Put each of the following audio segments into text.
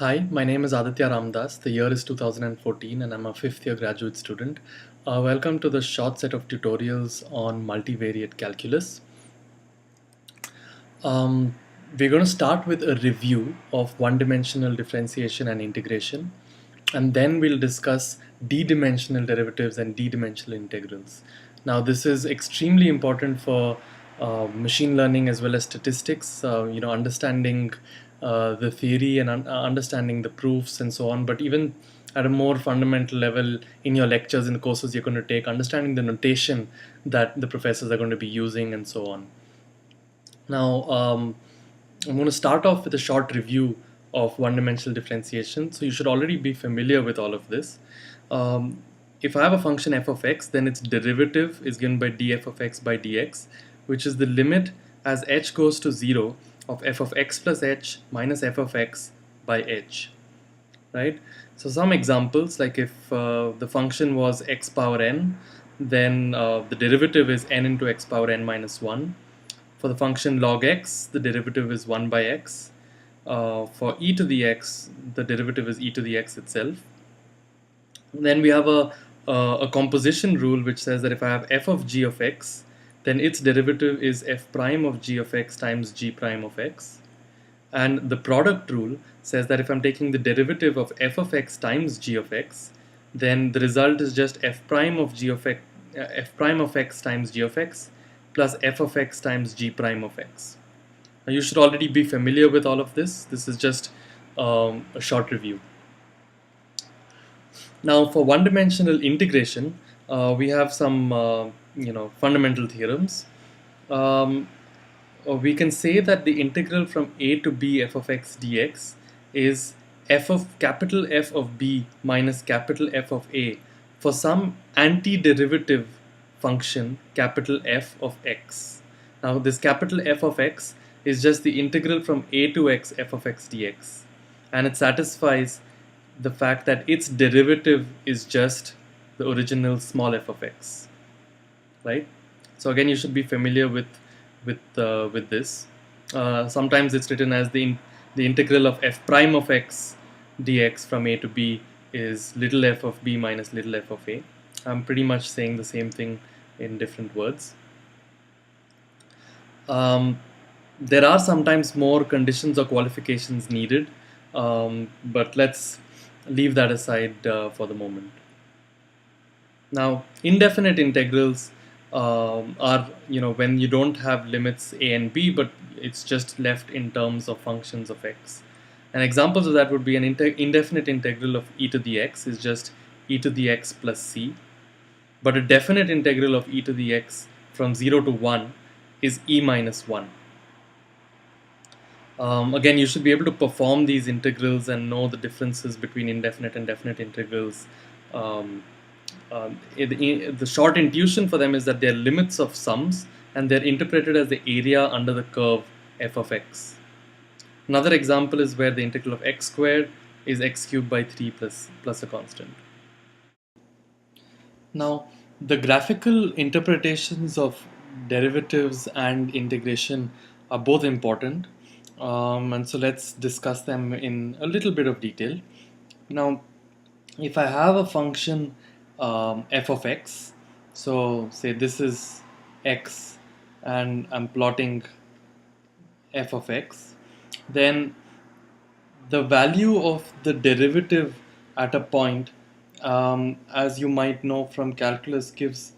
Hi, my name is Aditya Ramdas. The year is 2014 and I'm a fifth year graduate student. Welcome to the short set of tutorials on multivariate calculus. Um, we're going to start with a review of one-dimensional differentiation and integration, and then we'll discuss d-dimensional derivatives and d-dimensional integrals. Now, this is extremely important for machine learning as well as statistics. Understanding the theory and understanding the proofs and so on. But even at a more fundamental level, in your lectures, in the courses you're going to take, understanding the notation that the professors are going to be using and so on. Now, I'm going to start off with a short review of one-dimensional differentiation. So you should already be familiar with all of this. If I have a function f of x, then its derivative is given by df of x by dx, which is the limit as h goes to 0 of f of x plus h minus f of x by h. Right? So some examples, like if the function was x power n, then the derivative is n into x power n minus 1. For the function log x, the derivative is 1 by x. For e to the x, the derivative is e to the x itself. And then we have a composition rule which says that if I have f of g of x, then its derivative is f prime of g of x times g prime of x. And the product rule says that if I'm taking the derivative of f of x times g of x, then the result is just f prime of x times g of x plus f of x times g prime of x. Now you should already be familiar with all of this. This is just a short review. Now for one-dimensional integration, we have some fundamental theorems. We can say that the integral from a to b f of x dx is capital F of b minus capital F of a for some antiderivative function capital F of x. Now this capital F of x is just the integral from a to x f of x dx, and it satisfies the fact that its derivative is just the original small f of x, right? So again, you should be familiar with this. Sometimes it's written as the integral of f prime of x dx from a to b is little f of b minus little f of a. I'm pretty much saying the same thing in different words. There are sometimes more conditions or qualifications needed, but let's leave that aside for the moment. Now, indefinite integrals are when you don't have limits a and b, but it's just left in terms of functions of x. And examples of that would be an indefinite integral of e to the x is just e to the x plus c. But a definite integral of e to the x from 0 to 1 is e minus 1. Again, you should be able to perform these integrals and know the differences between indefinite and definite integrals. The short intuition for them is that they're limits of sums and they're interpreted as the area under the curve f of x. Another example is where the integral of x squared is x cubed by 3 plus a constant. Now, the graphical interpretations of derivatives and integration are both important, and so let's discuss them in a little bit of detail. Now, if I have a function f of x, so say this is x and I'm plotting f of x, then the value of the derivative at a point, as you might know from calculus, gives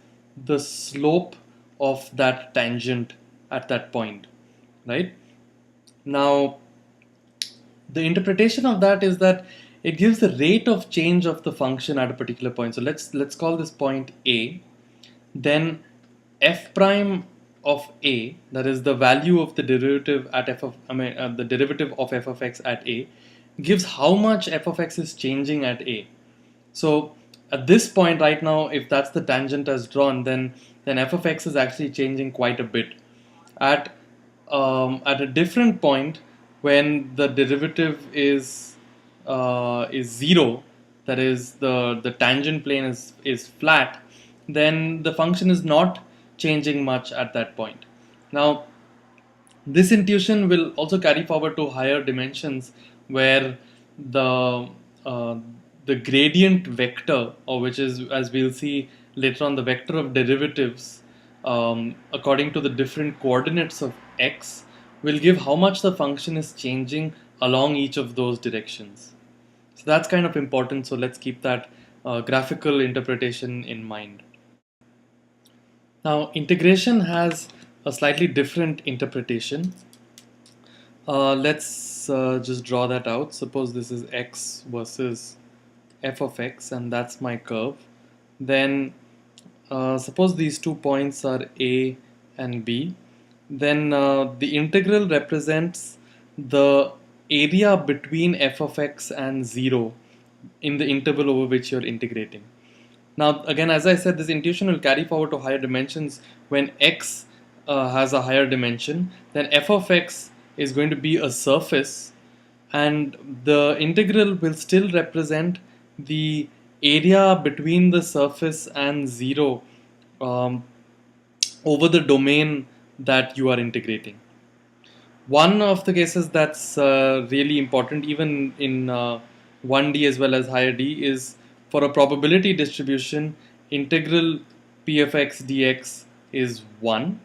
the slope of that tangent at that point, right? Now, the interpretation of that is that it gives the rate of change of the function at a particular point. So let's call this point A. Then f prime of A, that is the value of the derivative at the derivative of f of x at A, gives how much f of x is changing at A. So at this point right now, if that's the tangent as drawn, then f of x is actually changing quite a bit. At a different point, when the derivative is 0, that is the tangent plane is flat, then the function is not changing much at that point. Now, this intuition will also carry forward to higher dimensions where the uh, the gradient vector, or which is, as we'll see later on, the vector of derivatives according to the different coordinates of x, will give how much the function is changing along each of those directions. So that's kind of important. So let's keep that graphical interpretation in mind. Now, integration has a slightly different interpretation. Let's just draw that out. Suppose this is x versus f of x, and that's my curve. Then suppose these 2 points are A and B. Then the integral represents the area between f of x and 0 in the interval over which you're integrating. Now, again, as I said, this intuition will carry forward to higher dimensions when x has a higher dimension. Then f of x is going to be a surface, and the integral will still represent the area between the surface and 0 um, over the domain that you are integrating. One of the cases that's really important, even in 1D as well as higher D, is for a probability distribution, integral p of x dx is 1.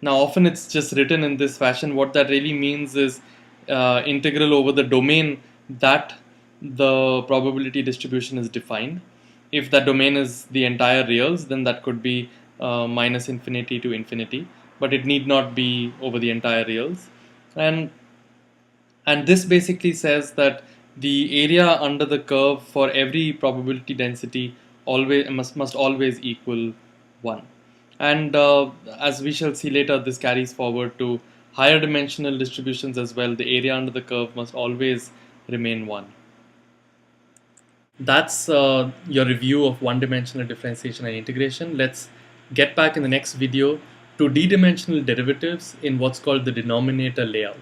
Now, often it's just written in this fashion. What that really means is integral over the domain that the probability distribution is defined. If that domain is the entire reals, then that could be minus infinity to infinity, but it need not be over the entire reals. And this basically says that the area under the curve for every probability density always must always equal 1. And as we shall see later, this carries forward to higher dimensional distributions as well. The area under the curve must always remain 1. That's your review of one-dimensional differentiation and integration. Let's get back in the next video to d-dimensional derivatives in what's called the denominator layout.